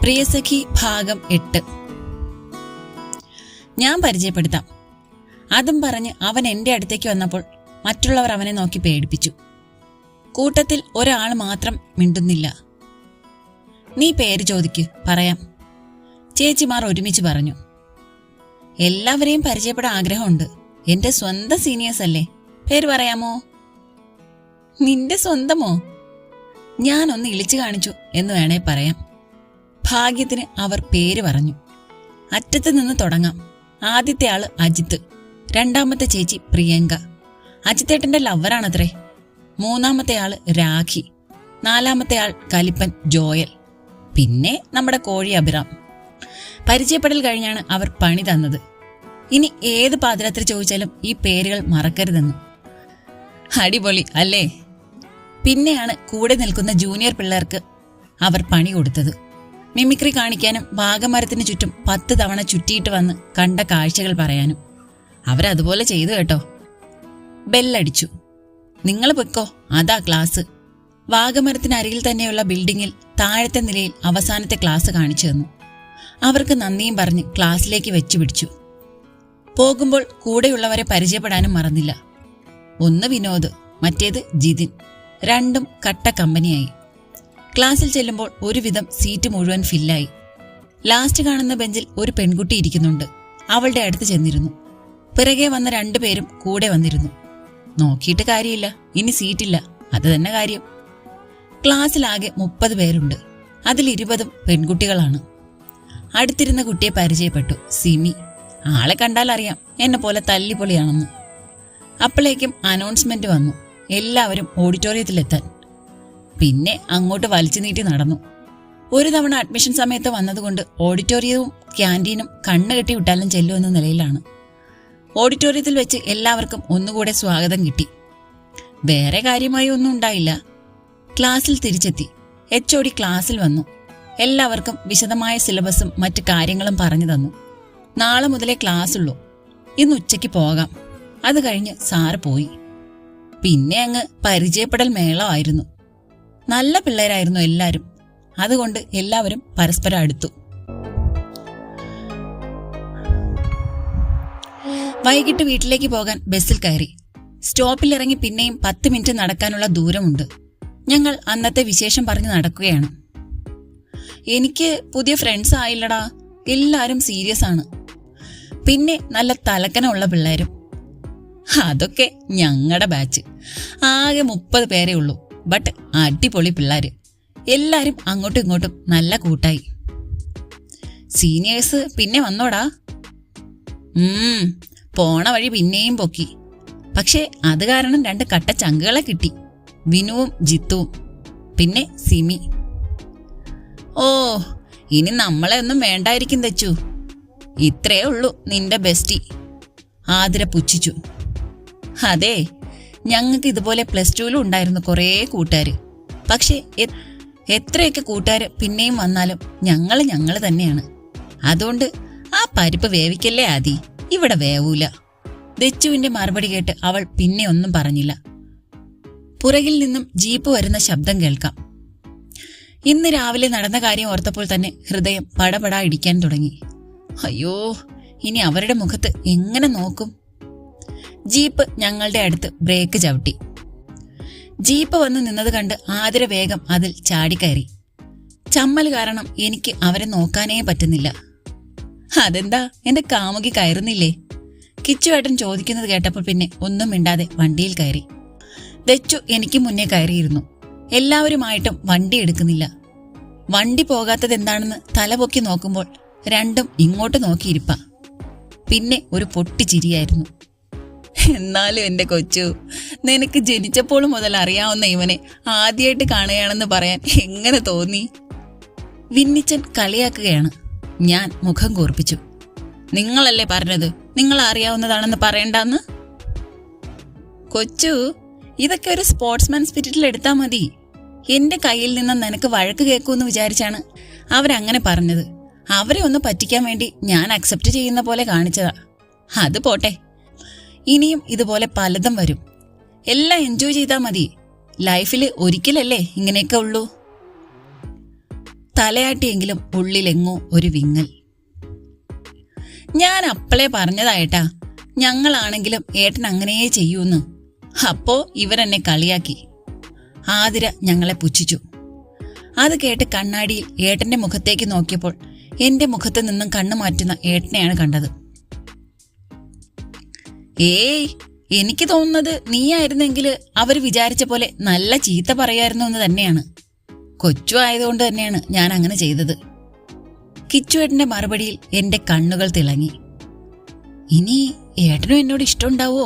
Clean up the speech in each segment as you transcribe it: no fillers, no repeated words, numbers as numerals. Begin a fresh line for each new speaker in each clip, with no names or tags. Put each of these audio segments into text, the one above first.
പ്രിയസഖി ഭാഗം 8. ഞാൻ പരിചയപ്പെടുത്താം. അതും പറഞ്ഞ് അവൻ എൻ്റെ അടുത്തേക്ക് വന്നപ്പോൾ മറ്റുള്ളവർ അവനെ നോക്കി പേടിപ്പിച്ചു. കൂട്ടത്തിൽ ഒരാൾ മാത്രം മിണ്ടുന്നില്ല. നീ പേര് ചോദിക്ക്, പറയാം. ചേച്ചിമാർ ഒരുമിച്ച് പറഞ്ഞു. എല്ലാവരെയും പരിചയപ്പെടാൻ ആഗ്രഹമുണ്ട്. എന്റെ സ്വന്തം സീനിയേഴ്സ് അല്ലേ, പേര് പറയാമോ? നിന്റെ സ്വന്തമോ? ഞാനൊന്ന് ഇളിച്ചു കാണിച്ചു എന്ന് വേണേ പറയാം. ഭാഗ്യത്തിന് അവർ പേര് പറഞ്ഞു. അറ്റത്ത് നിന്ന് തുടങ്ങാം. ആദ്യത്തെ ആള് അജിത്ത്, രണ്ടാമത്തെ ചേച്ചി പ്രിയങ്ക, അജിത്തേട്ടന്റെ ലവറാണത്രേ. മൂന്നാമത്തെ ആള് രാഖി, നാലാമത്തെ ആൾ കലിപ്പൻ ജോയൽ, പിന്നെ നമ്മുടെ കോഴി അഭിറാം. പരിചയപ്പെടൽ കഴിഞ്ഞാണ് അവർ പണി തന്നത്. ഇനി ഏത് പാതിരാത്രി ചോദിച്ചാലും ഈ പേരുകൾ മറക്കരുതെന്ന്. അടിപൊളി അല്ലേ? പിന്നെയാണ് കൂടെ നിൽക്കുന്ന ജൂനിയർ പിള്ളേർക്ക് അവർ പണി കൊടുത്തത്. മിമിക്രി കാണിക്കാനും വാഗമരത്തിന് ചുറ്റും 10 തവണ ചുറ്റിയിട്ട് വന്ന് കണ്ട കാഴ്ചകൾ പറയാനും. അവരതുപോലെ ചെയ്തു കേട്ടോ. ബെല്ലടിച്ചു. നിങ്ങൾ പൊയ്ക്കോ, അതാ ക്ലാസ്. വാഗമരത്തിനരികിൽ തന്നെയുള്ള ബിൽഡിങ്ങിൽ താഴത്തെ നിലയിൽ അവസാനത്തെ ക്ലാസ് കാണിച്ചു തന്നു. അവർക്ക് നന്ദിയും പറഞ്ഞ് ക്ലാസ്സിലേക്ക് വെച്ചു പിടിച്ചു. പോകുമ്പോൾ കൂടെയുള്ളവരെ പരിചയപ്പെടാനും മറന്നില്ല. ഒന്ന് വിനോദ്, മറ്റേത് ജിതിൻ. രണ്ടും കട്ട കമ്പനിയായി. ക്ലാസ്സിൽ ചെല്ലുമ്പോൾ ഒരുവിധം സീറ്റ് മുഴുവൻ ഫില്ലായി. ലാസ്റ്റ് കാണുന്ന ബെഞ്ചിൽ ഒരു പെൺകുട്ടി ഇരിക്കുന്നുണ്ട്. അവളുടെ അടുത്ത് ചെന്നിരുന്നു. പിറകെ വന്ന 2 പേരും കൂടെ വന്നിരുന്നു. നോക്കിയിട്ട് കാര്യമില്ല, ഇനി സീറ്റില്ല, അത് തന്നെ കാര്യം. ക്ലാസ്സിലാകെ 30 പേരുണ്ട്. അതിൽ 20 പെൺകുട്ടികളാണ്. അടുത്തിരുന്ന കുട്ടിയെ പരിചയപ്പെട്ടു, സിമി. ആളെ കണ്ടാൽ അറിയാം എന്നെ പോലെ തല്ലിപ്പൊളിയാണെന്ന്. അപ്പോഴേക്കും അനൗൺസ്മെന്റ് വന്നു, എല്ലാവരും ഓഡിറ്റോറിയത്തിലെത്താൻ. പിന്നെ അങ്ങോട്ട് വലിച്ചു നീട്ടി നടന്നു. ഒരു തവണ അഡ്മിഷൻ സമയത്ത് വന്നതുകൊണ്ട് ഓഡിറ്റോറിയവും ക്യാൻറ്റീനും കണ്ണ് കെട്ടി വിട്ടാലും ചെല്ലുമെന്ന നിലയിലാണ്. ഓഡിറ്റോറിയത്തിൽ വെച്ച് എല്ലാവർക്കും ഒന്നുകൂടെ സ്വാഗതം കിട്ടി. വേറെ കാര്യമായി ഒന്നും ഉണ്ടായില്ല. ക്ലാസ്സിൽ തിരിച്ചെത്തി. HOD ക്ലാസ്സിൽ വന്നു. എല്ലാവർക്കും വിശദമായ സിലബസും മറ്റു കാര്യങ്ങളും പറഞ്ഞു തന്നു. നാളെ മുതലേ ക്ലാസ് ഉള്ളൂ, ഇന്ന് ഉച്ചയ്ക്ക് പോകാം. അത് കഴിഞ്ഞ് സാറ് പോയി. പിന്നെ അങ്ങ് പരിചയപ്പെടൽ മേളമായിരുന്നു. നല്ല പിള്ളേരായിരുന്നു എല്ലാവരും. അതുകൊണ്ട് എല്ലാവരും പരസ്പരം അടുത്തു. വൈകിട്ട് വീട്ടിലേക്ക് പോകാൻ ബസ്സിൽ കയറി. സ്റ്റോപ്പിൽ ഇറങ്ങി പിന്നെയും 10 മിനിറ്റ് നടക്കാനുള്ള ദൂരമുണ്ട്. ഞങ്ങൾ അന്നത്തെ വിശേഷം പറഞ്ഞ് നടക്കുകയാണ്. എനിക്ക് പുതിയ ഫ്രണ്ട്സ് ആയില്ലടാ, എല്ലാവരും സീരിയസ് ആണ്. പിന്നെ നല്ല തലക്കനമുള്ള പിള്ളേരും. അതൊക്കെ ഞങ്ങളുടെ ബാച്ച്. ആകെ 30 പേരേ ഉള്ളൂ. ബട്ട് അടിപൊളി പിള്ളേര്. എല്ലാരും അങ്ങോട്ടും ഇങ്ങോട്ടും നല്ല കൂട്ടായി. സീനിയേഴ്സ് പിന്നെ വന്നോടാ? പോണ വഴി പിന്നെയും പൊക്കി. പക്ഷെ അത് കാരണം 2 കട്ട ചങ്കുകളെ കിട്ടി, വിനുവും ജിത്തുവും, പിന്നെ സിമി. ഓ, ഇനി നമ്മളെ ഒന്നും വേണ്ടായിരിക്കും തെച്ചു. ഇത്രേ ഉള്ളൂ നിന്റെ ബെസ്റ്റി, ആതിര പുച്ഛിച്ചു. അതെ, ഞങ്ങൾക്ക് ഇതുപോലെ +2 ഉണ്ടായിരുന്നു കുറേ കൂട്ടുകാര്. പക്ഷെ എത്രയൊക്കെ കൂട്ടുകാര് പിന്നെയും വന്നാലും ഞങ്ങള് തന്നെയാണ്. അതുകൊണ്ട് ആ പരിപ്പ് വേവിക്കല്ലേ ആദി, ഇവിടെ വേവൂല. ദച്ചുവിന്റെ മറുപടി കേട്ട് അവൾ പിന്നെ ഒന്നും പറഞ്ഞില്ല. പുറകിൽ നിന്നും ജീപ്പ് വരുന്ന ശബ്ദം കേൾക്കാം. ഇന്ന് രാവിലെ നടന്ന കാര്യം ഓർത്തപ്പോൾ തന്നെ ഹൃദയം പടപടാ ഇടിക്കാൻ തുടങ്ങി. അയ്യോ, ഇനി അവരുടെ മുഖത്ത് എങ്ങനെ നോക്കും? ജീപ്പ് ഞങ്ങളുടെ അടുത്ത് ബ്രേക്ക് ചവിട്ടി. ജീപ്പ് വന്ന് നിന്നത് കണ്ട് ആതിര വേഗം അതിൽ ചാടിക്കയറി. ചമ്മൽ കാരണം എനിക്ക് അവരെ നോക്കാനേ പറ്റുന്നില്ല. അതെന്താ, എന്റെ കാമുകി കയറുന്നില്ലേ? കിച്ചുവേട്ടൻ ചോദിക്കുന്നത് കേട്ടപ്പോൾ പിന്നെ ഒന്നും മിണ്ടാതെ വണ്ടിയിൽ കയറി. ദച്ചു എനിക്ക് മുന്നേ കയറിയിരുന്നു. എല്ലാവരുമായിട്ടും വണ്ടി എടുക്കുന്നില്ല. വണ്ടി പോകാത്തത് എന്താണെന്ന് തലപൊക്കി നോക്കുമ്പോൾ 2ഉം ഇങ്ങോട്ട് നോക്കിയിരിപ്പ. പിന്നെ ഒരു പൊട്ടിച്ചിരിയായിരുന്നു. എന്നാലും എന്റെ കൊച്ചു, നിനക്ക് ജനിച്ചപ്പോൾ മുതൽ അറിയാവുന്ന ഇവനെ ആദ്യമായിട്ട് കാണുകയാണെന്ന് പറയാൻ എങ്ങനെ തോന്നി? വിന്നിച്ചൻ കളിയാക്കുകയാണ്. ഞാൻ മുഖം കൂർപ്പിച്ചു. നിങ്ങളല്ലേ പറഞ്ഞത് നിങ്ങൾ അറിയാവുന്നതാണെന്ന് പറയണ്ടെന്ന്? കൊച്ചു, ഇതൊക്കെ ഒരു സ്പോർട്സ്മാൻ സ്പിരിറ്റിൽ എടുത്താ മതി. എന്റെ കയ്യിൽ നിന്ന് നിനക്ക് വഴക്ക് കേൾക്കുമെന്ന് വിചാരിച്ചാണ് അവരങ്ങനെ പറഞ്ഞത്. അവരെ ഒന്ന് പറ്റിക്കാൻ വേണ്ടി ഞാൻ അക്സെപ്റ്റ് ചെയ്യുന്ന പോലെ കാണിച്ചതാ. അത് പോട്ടെ, ഇനിയും ഇതുപോലെ പലതും വരും. എല്ലാം എൻജോയ് ചെയ്താൽ മതി. ലൈഫിൽ ഒരിക്കലല്ലേ ഇങ്ങനെയൊക്കെ ഉള്ളൂ. തലയാട്ടിയെങ്കിലും ഉള്ളിലെങ്ങോ ഒരു വിങ്ങൽ. ഞാൻ അപ്പളേ പറഞ്ഞതായിട്ടാ, ഞങ്ങളാണെങ്കിലും ഏട്ടൻ അങ്ങനെയേ ചെയ്യൂന്ന്. അപ്പോ ഇവരെന്നെ കളിയാക്കി. ആതിര ഞങ്ങളെ പുച്ഛിച്ചു. അത് കേട്ട് കണ്ണാടിയിൽ ഏട്ടന്റെ മുഖത്തേക്ക് നോക്കിയപ്പോൾ എന്റെ മുഖത്ത് നിന്നും കണ്ണു മാറ്റുന്ന ഏട്ടനെയാണ് കണ്ടത്. ഏയ്, എനിക്ക് തോന്നുന്നത് നീയായിരുന്നെങ്കിൽ അവർ വിചാരിച്ച പോലെ നല്ല ചീത്ത പറയായിരുന്നു എന്ന് തന്നെയാണ്. കൊച്ചു ആയതുകൊണ്ട് തന്നെയാണ് ഞാൻ അങ്ങനെ ചെയ്തത്. കിച്ചുവേട്ടന്റെ മറുപടിയിൽ എന്റെ കണ്ണുകൾ തിളങ്ങി. ഇനി ഏട്ടനും എന്നോട് ഇഷ്ടമുണ്ടാവോ?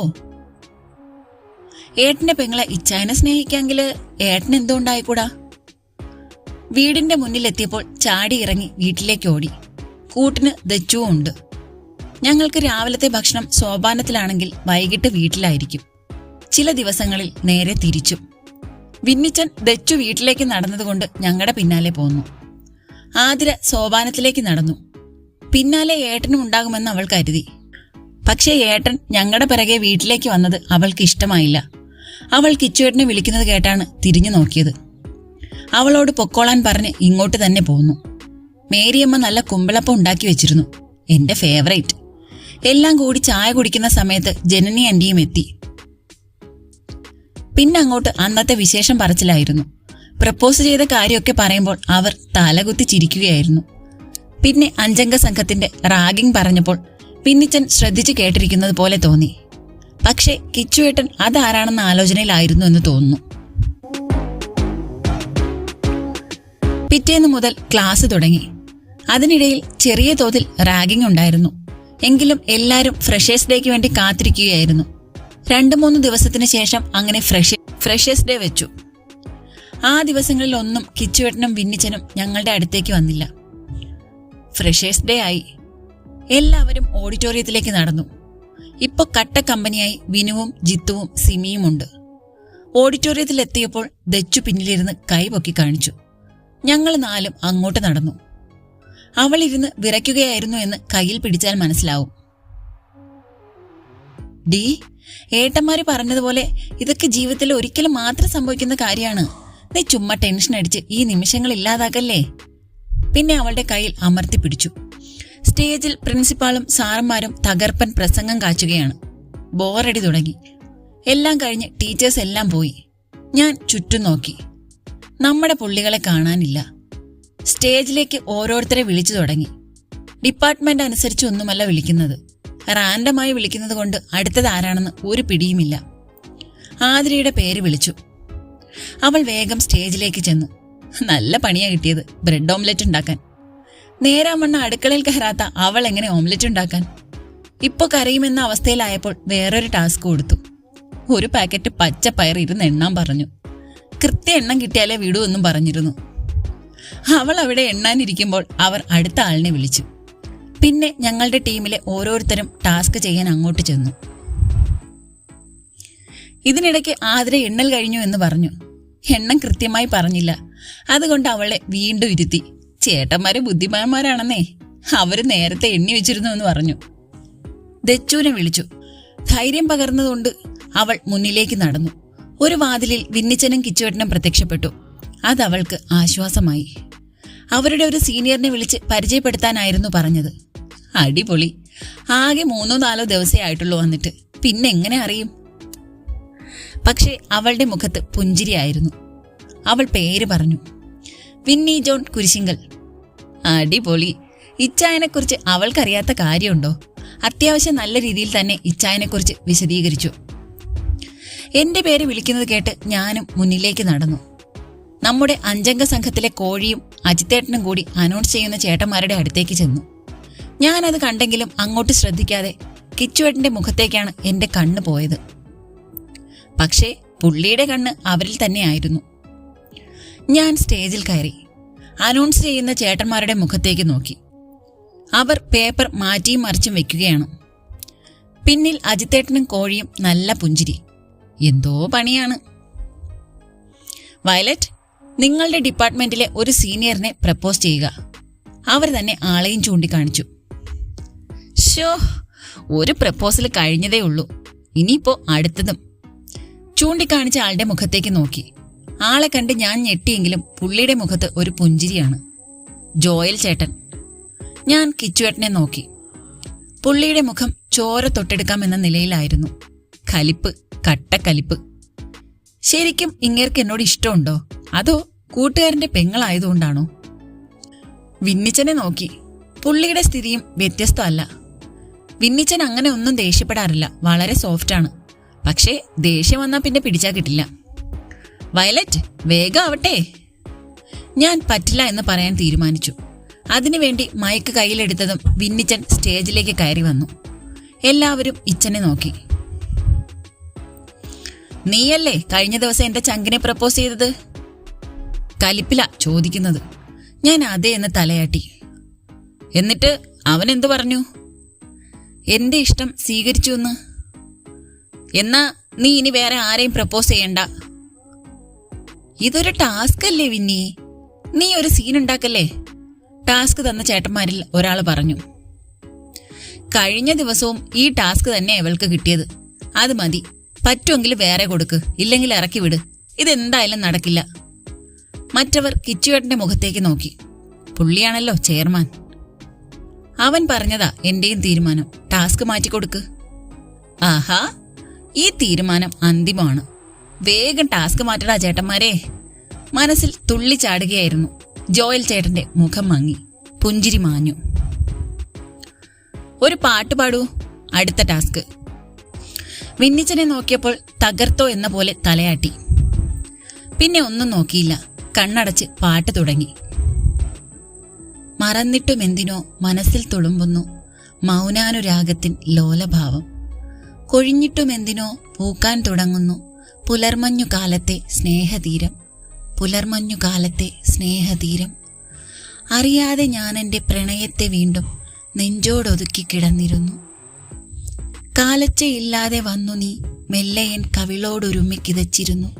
ഏട്ടന്റെ പെങ്ങളെ ഇച്ചായനെ സ്നേഹിക്കാമെങ്കിൽ ഏട്ടൻ എന്തുകൊണ്ടായിക്കൂടാ? വീടിന്റെ മുന്നിലെത്തിയപ്പോൾ ചാടി ഇറങ്ങി വീട്ടിലേക്ക് ഓടി. കൂട്ടിന് ദച്ചുവും ഉണ്ട്. ഞങ്ങൾക്ക് രാവിലത്തെ ഭക്ഷണം സോപാനത്തിലാണെങ്കിൽ വൈകിട്ട് വീട്ടിലായിരിക്കും. ചില ദിവസങ്ങളിൽ നേരെ തിരിച്ചും. വിന്നിച്ചൻ ദച്ചു വീട്ടിലേക്ക് നടന്നതുകൊണ്ട് ഞങ്ങളുടെ പിന്നാലെ പോന്നു. ആതിര സോപാനത്തിലേക്ക് നടന്നു. പിന്നാലെ ഏട്ടനും ഉണ്ടാകുമെന്ന് അവൾ കരുതി. പക്ഷേ ഏട്ടൻ ഞങ്ങളുടെ പിറകെ വീട്ടിലേക്ക് വന്നത് അവൾക്ക് ഇഷ്ടമായില്ല. അവൾ കിച്ചുവേട്ടനെ വിളിക്കുന്നത് കേട്ടാണ് തിരിഞ്ഞു നോക്കിയത്. അവളോട് പൊക്കോളാൻ പറഞ്ഞ് ഇങ്ങോട്ട് തന്നെ പോന്നു. മേരിയമ്മ നല്ല കുമ്പിളപ്പം ഉണ്ടാക്കി വെച്ചിരുന്നു, എന്റെ ഫേവറേറ്റ്. എല്ലാം കൂടി ചായ കുടിക്കുന്ന സമയത്ത് ജനനി ആന്റിയും എത്തി. പിന്നെ അങ്ങോട്ട് അന്നത്തെ വിശേഷം പറച്ചിലായിരുന്നു. പ്രപ്പോസ് ചെയ്ത കാര്യമൊക്കെ പറയുമ്പോൾ അവർ തലകുത്തി ചിരിക്കുകയായിരുന്നു. പിന്നെ അഞ്ചംഗ സംഘത്തിന്റെ റാഗിംഗ് പറഞ്ഞപ്പോൾ പിന്നിച്ചൻ ശ്രദ്ധിച്ചു കേട്ടിരിക്കുന്നത് പോലെ തോന്നി. പക്ഷേ കിച്ചുവേട്ടൻ അതാരാണെന്ന ആലോചനയിലായിരുന്നു എന്ന് തോന്നുന്നു. പിറ്റേന്ന് മുതൽ ക്ലാസ് തുടങ്ങി. അതിനിടയിൽ ചെറിയ തോതിൽ റാഗിംഗ് ഉണ്ടായിരുന്നു. എങ്കിലും എല്ലാവരും ഫ്രഷേഴ്സ് ഡേക്ക് വേണ്ടി കാത്തിരിക്കുകയായിരുന്നു. 2-3 ദിവസത്തിന് ശേഷം അങ്ങനെ ഫ്രഷേഴ്സ് ഡേ വെച്ചു. ആ ദിവസങ്ങളിലൊന്നും കിച്ചുവേട്ടനും വിന്നിച്ചനും ഞങ്ങളുടെ അടുത്തേക്ക് വന്നില്ല. ഫ്രഷേഴ്സ് ഡേ ആയി. എല്ലാവരും ഓഡിറ്റോറിയത്തിലേക്ക് നടന്നു. ഇപ്പൊ കട്ട കമ്പനിയായി വിനുവും ജിത്തുവും സിമിയും ഉണ്ട്. ഓഡിറ്റോറിയത്തിലെത്തിയപ്പോൾ ദച്ചു പിന്നിലിരുന്ന് കൈ പൊക്കി കാണിച്ചു. ഞങ്ങൾ 4 അങ്ങോട്ട് നടന്നു. അവളിരുന്ന് വിറയ്ക്കുകയായിരുന്നു എന്ന് കയ്യിൽ പിടിച്ചാൽ മനസ്സിലാവും. ഡി, ഏട്ടന്മാര് പറഞ്ഞതുപോലെ ഇതൊക്കെ ജീവിതത്തിൽ ഒരിക്കലും മാത്രം സംഭവിക്കുന്ന കാര്യമാണ്. നീ ചുമ്മാ ടെൻഷൻ അടിച്ച് ഈ നിമിഷങ്ങൾ ഇല്ലാതാക്കല്ലേ. പിന്നെ അവളുടെ കയ്യിൽ അമർത്തി പിടിച്ചു. സ്റ്റേജിൽ പ്രിൻസിപ്പാളും സാറന്മാരും തകർപ്പൻ പ്രസംഗം കാച്ചുകയാണ്. ബോറടി തുടങ്ങി. എല്ലാം കഴിഞ്ഞ് ടീച്ചേഴ്സ് എല്ലാം പോയി. ഞാൻ ചുറ്റും നോക്കി. നമ്മുടെ പുള്ളികളെ കാണാനില്ല. സ്റ്റേജിലേക്ക് ഓരോരുത്തരെ വിളിച്ചു തുടങ്ങി. ഡിപ്പാർട്ട്മെന്റ് അനുസരിച്ച് ഒന്നുമല്ല വിളിക്കുന്നത്, റാൻഡമായി വിളിക്കുന്നത് കൊണ്ട് അടുത്തത് ആരാണെന്ന് ഒരു പിടിയുമില്ല. ആതിരയുടെ പേര് വിളിച്ചു. അവൾ വേഗം സ്റ്റേജിലേക്ക് ചെന്നു. നല്ല പണിയാ കിട്ടിയത്, ബ്രെഡ് ഓംലെറ്റ് ഉണ്ടാക്കാൻ. നേരാമണ്ണ അടുക്കളയിൽ കയറാത്ത അവൾ എങ്ങനെ ഓംലെറ്റ് ഉണ്ടാക്കാൻ? ഇപ്പൊ കരയുമെന്ന അവസ്ഥയിലായപ്പോൾ വേറൊരു ടാസ്ക് കൊടുത്തു. ഒരു പാക്കറ്റ് പച്ചപ്പയർ ഇരുന്ന് എണ്ണാൻ പറഞ്ഞു. കൃത്യ എണ്ണം കിട്ടിയാലേ വിടൂ എന്നും പറഞ്ഞിരുന്നു. അവൾ അവിടെ എണ്ണാനിരിക്കുമ്പോൾ അവർ അടുത്ത ആളിനെ വിളിച്ചു. പിന്നെ ഞങ്ങളുടെ ടീമിലെ ഓരോരുത്തരും ടാസ്ക് ചെയ്യാൻ അങ്ങോട്ട് ചെന്നു. ഇതിനിടയ്ക്ക് ആതിര എണ്ണൽ കഴിഞ്ഞു എന്ന് പറഞ്ഞു. എണ്ണം കൃത്യമായി പറഞ്ഞില്ല. അതുകൊണ്ട് അവളെ വീണ്ടും ഇരുത്തി. ചേട്ടന്മാര് ബുദ്ധിമാന്മാരാണെന്നേ, അവര് നേരത്തെ എണ്ണി വെച്ചിരുന്നു എന്ന് പറഞ്ഞു. ദച്ചുവിനെ വിളിച്ചു. ധൈര്യം പകർന്നതുകൊണ്ട് അവൾ മുന്നിലേക്ക് നടന്നു. ഒരു വാതിലിൽ വിന്നിച്ചനും കിച്ചുവേട്ടനും പ്രത്യക്ഷപ്പെട്ടു. അതവൾക്ക് ആശ്വാസമായി. അവരുടെ ഒരു സീനിയറിനെ വിളിച്ച് പരിചയപ്പെടുത്താനായിരുന്നു പറഞ്ഞത്. അടിപൊളി. ആകെ 3-4 ദിവസമേ ആയിട്ടുള്ളൂ വന്നിട്ട്, പിന്നെ എങ്ങനെ അറിയും? പക്ഷേ അവളുടെ മുഖത്ത് പുഞ്ചിരിയായിരുന്നു. അവൾ പേര് പറഞ്ഞു. Winnie John Kurisinkal. അടിപൊളി. ഇച്ചായനെക്കുറിച്ച് അവൾക്കറിയാത്ത കാര്യമുണ്ടോ? അത്യാവശ്യം നല്ല രീതിയിൽ തന്നെ ഇച്ചായനെക്കുറിച്ച് വിശദീകരിച്ചു. എന്റെ പേര് വിളിക്കുന്നത് കേട്ട് ഞാനും മുന്നിലേക്ക് നടന്നു. നമ്മുടെ 5 സംഘത്തിലെ കോഴിയും അജിത്തേട്ടനും കൂടി അനൗൺസ് ചെയ്യുന്ന ചേട്ടന്മാരുടെ അടുത്തേക്ക് ചെന്നു. ഞാനത് കണ്ടെങ്കിലും അങ്ങോട്ട് ശ്രദ്ധിക്കാതെ കിച്ചുവേട്ടന്റെ മുഖത്തേക്കാണ് എന്റെ കണ്ണ് പോയത്. പക്ഷേ പുള്ളിയുടെ കണ്ണ് അവരിൽ തന്നെയായിരുന്നു. ഞാൻ സ്റ്റേജിൽ കയറി. അനൗൺസ് ചെയ്യുന്ന ചേട്ടന്മാരുടെ മുഖത്തേക്ക് നോക്കി. അവർ പേപ്പർ മാറ്റിയും മറിച്ചും വെക്കുകയാണ്. പിന്നിൽ അജിത്തേട്ടനും കോഴിയും നല്ല പുഞ്ചിരി. എന്തോ പണിയാണ്. വയലറ്റ്, നിങ്ങളുടെ ഡിപ്പാർട്ട്മെന്റിലെ ഒരു സീനിയറിനെ പ്രപ്പോസ് ചെയ്യുക. അവർ തന്നെ ആളെയും ചൂണ്ടിക്കാണിച്ചു. ഷോ, ഒരു പ്രപ്പോസൽ കഴിഞ്ഞതേ ഉള്ളൂ, ഇനിയിപ്പോ അടുത്തതും. ചൂണ്ടിക്കാണിച്ച ആളുടെ മുഖത്തേക്ക് നോക്കി. ആളെ കണ്ട് ഞാൻ ഞെട്ടിയെങ്കിലും പുള്ളിയുടെ മുഖത്ത് ഒരു പുഞ്ചിരിയാണ്. ജോയൽ ചേട്ടൻ. ഞാൻ കിച്ചുവേട്ടനെ നോക്കി. പുള്ളിയുടെ മുഖം ചോര തൊട്ടെടുക്കാമെന്ന നിലയിലായിരുന്നു. കലിപ്പ്, കട്ടക്കലിപ്പ്. ശരിക്കും ഇങ്ങേർക്ക് എന്നോട് ഇഷ്ടമുണ്ടോ, അതോ കൂട്ടുകാരന്റെ പെങ്ങളായതുകൊണ്ടാണോ? വിന്നിച്ചനെ നോക്കി. പുള്ളിയുടെ സ്ഥിതിയും വ്യത്യസ്തമല്ല. വിന്നിച്ചൻ അങ്ങനെ ഒന്നും ദേഷ്യപ്പെടാറില്ല, വളരെ സോഫ്റ്റാണ്. പക്ഷേ ദേഷ്യം വന്നാൽ പിന്നെ പിടിച്ചാൽ കിട്ടില്ല. വയലറ്റ്, വേഗം ആവട്ടെ. ഞാൻ പറ്റില്ല എന്ന് പറയാൻ തീരുമാനിച്ചു. അതിനുവേണ്ടി മൈക്ക് കയ്യിലെടുത്തതും വിന്നിച്ചൻ സ്റ്റേജിലേക്ക് കയറി വന്നു. എല്ലാവരും ഇച്ചനെ നോക്കി. നീയല്ലേ കഴിഞ്ഞ ദിവസം എന്റെ ചങ്കിനെ പ്രപ്പോസ് ചെയ്തത്? കലിപ്പില ചോദിക്കുന്നത്. ഞാൻ അതെ എന്ന് തലയാട്ടി. എന്നിട്ട് അവൻ എന്തു പറഞ്ഞു? എന്റെ ഇഷ്ടം സ്വീകരിച്ചു എന്ന്. എന്നാ നീ ഇനി വേറെ ആരെയും പ്രപ്പോസ് ചെയ്യണ്ട. ഇതൊരു ടാസ്ക് അല്ലേ വിന്നി, നീ ഒരു സീൻ ഉണ്ടാക്കല്ലേ? ടാസ്ക് തന്ന ചേട്ടന്മാരിൽ ഒരാൾ പറഞ്ഞു. കഴിഞ്ഞ ദിവസവും ഈ ടാസ്ക് തന്നെ അവൾക്ക് കിട്ടിയത്. അത് മതി, പറ്റുമെങ്കിൽ വേറെ കൊടുക്ക്, ഇല്ലെങ്കിൽ ഇറക്കി വിട്. ഇതെന്തായാലും നടക്കില്ല. മറ്റവർ കിച്ചുവേട്ടന്റെ മുഖത്തേക്ക് നോക്കി. പുള്ളിയാണല്ലോ ചെയർമാൻ. അവൻ പറഞ്ഞതാ എന്റെയും തീരുമാനം, ടാസ്ക് മാറ്റിക്കൊടുക്ക്. ആഹാ, ഈ തീരുമാനം അന്തിമമാണ്. വേഗം ടാസ്ക് മാറ്റടാ ചേട്ടന്മാരെ. മനസ്സിൽ തുള്ളിച്ചാടുകയായിരുന്നു. ജോയൽ ചേട്ടന്റെ മുഖം മങ്ങി, പുഞ്ചിരി മാഞ്ഞു. ഒരു പാട്ട് പാടൂ, അടുത്ത ടാസ്ക്. വിന്നിച്ചനെ നോക്കിയപ്പോൾ തകർത്തോ എന്ന പോലെ തലയാട്ടി. പിന്നെ ഒന്നും നോക്കിയില്ല, കണ്ണടച്ച് പാട്ട് തുടങ്ങി. മറന്നിട്ടുമെന്തിനോ മനസ്സിൽ തുളുമ്പുന്നു മൗനാനുരാഗത്തിൻ ലോലഭാവം. കൊഴിഞ്ഞിട്ടുമെന്തിനോ പൂക്കാൻ തുടങ്ങുന്നു പുലർമഞ്ഞുകാലത്തെ സ്നേഹതീരം. പുലർമഞ്ഞുകാലത്തെ സ്നേഹതീരം. അറിയാതെ ഞാൻ എൻ്റെ പ്രണയത്തെ വീണ്ടും നെഞ്ചോടൊതുക്കി കിടന്നിരുന്നു. കാലച്ചയില്ലാതെ വന്നു നീ മെല്ലയൻ കവിളോടൊരുമ്മി കിതച്ചിരുന്നു.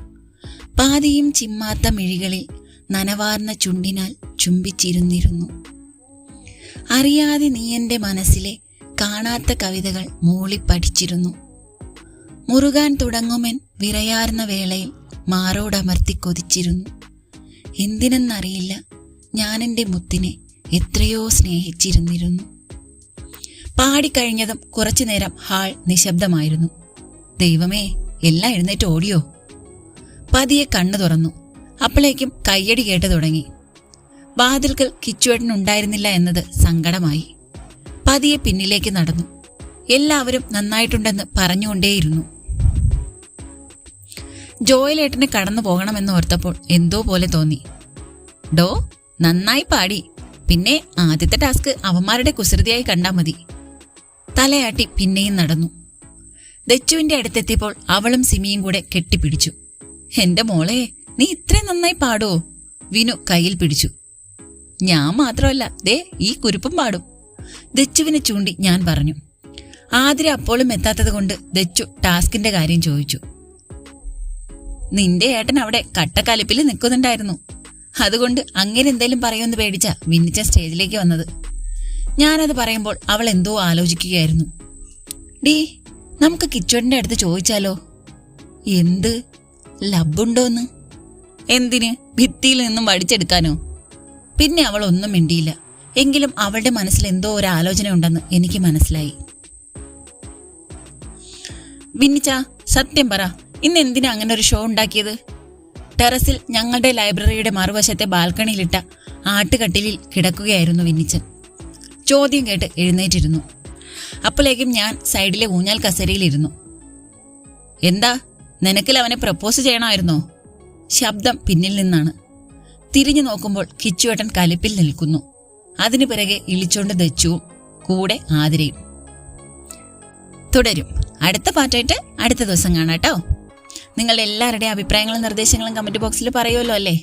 പാതിയും ചിമ്മാത്ത മിഴികളിൽ നനവാർന്ന ചുണ്ടിനാൽ ചുംബിച്ചിരുന്നിരുന്നു. അറിയാതെ നീ എൻ്റെ മനസ്സിലെ കാണാത്ത കവിതകൾ മൂളിപ്പഠിച്ചിരുന്നു. മുറുകാൻ തുടങ്ങുമെൻ വിറയാർന്ന വേളയിൽ മാറോടമർത്തി കൊതിച്ചിരുന്നു. എന്തിനെന്നറിയില്ല, ഞാനെൻ്റെ മുത്തിനെ എത്രയോ സ്നേഹിച്ചിരുന്നിരുന്നു. പാടിക്കഴിഞ്ഞതും കുറച്ചുനേരം ഹാൾ നിശബ്ദമായിരുന്നു. ദൈവമേ, എല്ലാം എഴുന്നേറ്റ് ഓടിയോ? പതിയെ കണ്ണു തുറന്നു. അപ്പോഴേക്കും കയ്യടി കേട്ടു തുടങ്ങി. വാതിൽക്കൽ കിച്ചുവേട്ടനുണ്ടായിരുന്നില്ല എന്നത് സങ്കടമായി. പതിയെ പിന്നിലേക്ക് നടന്നു. എല്ലാവരും നന്നായിട്ടുണ്ടെന്ന് പറഞ്ഞുകൊണ്ടേയിരുന്നു. ജോയലേട്ടന് കടന്നു പോകണമെന്ന് ഓർത്തപ്പോൾ എന്തോ പോലെ തോന്നി. ഡോ, നന്നായി പാടി. പിന്നെ ആദ്യത്തെ ടാസ്ക് അവന്മാരുടെ കുസൃതിയായി കണ്ടാ മതി. തലയാട്ടി പിന്നെയും നടന്നു. ദച്ചുവിന്റെ അടുത്തെത്തിയപ്പോൾ അവളും സിമിയും കൂടെ കെട്ടിപ്പിടിച്ചു. എന്റെ മോളെ, നീ ഇത്രയും നന്നായി പാടോ? വിനു കയ്യിൽ പിടിച്ചു. ഞാൻ മാത്രമല്ല, ദേ ഈ കുരുപ്പും പാടും. ദച്ചുവിനെ ചൂണ്ടി ഞാൻ പറഞ്ഞു. ആതിര അപ്പോഴും എത്താത്തത് കൊണ്ട് ദച്ചു ടാസ്കിന്റെ കാര്യം ചോദിച്ചു. നിന്റെ ഏട്ടൻ അവിടെ കട്ടക്കലിപ്പിൽ നിൽക്കുന്നുണ്ടായിരുന്നു. അതുകൊണ്ട് അങ്ങനെ എന്തേലും പറയുമെന്ന് പേടിച്ച വിന്നിച്ച സ്റ്റേജിലേക്ക് വന്നത്. ഞാനത് പറയുമ്പോൾ അവൾ എന്തോ ആലോചിക്കുകയായിരുന്നു. ഡീ, നമുക്ക് കിച്ചുവേട്ടന്റെ അടുത്ത് ചോദിച്ചാലോ? എന്ത്? ലബ്ബുണ്ടോന്ന്? എന്തിന്? ഭിത്തിയിൽ നിന്നും വടിച്ചെടുക്കാനോ? പിന്നെ അവൾ ഒന്നും മിണ്ടിയില്ല. എങ്കിലും അവളുടെ മനസ്സിൽ എന്തോ ഒരു ആലോചന ഉണ്ടെന്ന് എനിക്ക് മനസ്സിലായി. വിന്നിച്ച, സത്യം പറ, ഇന്ന് എന്തിനാ അങ്ങനെ ഒരു ഷോ ഉണ്ടാക്കിയത്? ടെറസിൽ ഞങ്ങളുടെ ലൈബ്രറിയുടെ മറുവശത്തെ ബാൽക്കണിയിലിട്ട ആട്ടുകട്ടിലിൽ കിടക്കുകയായിരുന്നു വിന്നിച്ചൻ. ചോദ്യം കേട്ട് എഴുന്നേറ്റിരുന്നു. അപ്പോഴേക്കും ഞാൻ സൈഡിലെ ഊഞ്ഞാൽ കസേരയിലിരുന്നു. എന്താ, നിനക്കിൽ അവനെ പ്രപ്പോസ് ചെയ്യണമായിരുന്നോ? ശബ്ദം പിന്നിൽ നിന്നാണ്. തിരിഞ്ഞു നോക്കുമ്പോൾ കിച്ചുവേട്ടൻ കലിപ്പിൽ നിൽക്കുന്നു. അതിനു പിറകെ ഇളിച്ചോണ്ട് ദച്ചുവും കൂടെ ആതിരയും. തുടരും. അടുത്ത പാട്ടായിട്ട് അടുത്ത ദിവസം കാണാട്ടോ. നിങ്ങളുടെ എല്ലാവരുടെയും അഭിപ്രായങ്ങളും നിർദ്ദേശങ്ങളും കമന്റ് ബോക്സിൽ പറയുമല്ലോ അല്ലേ?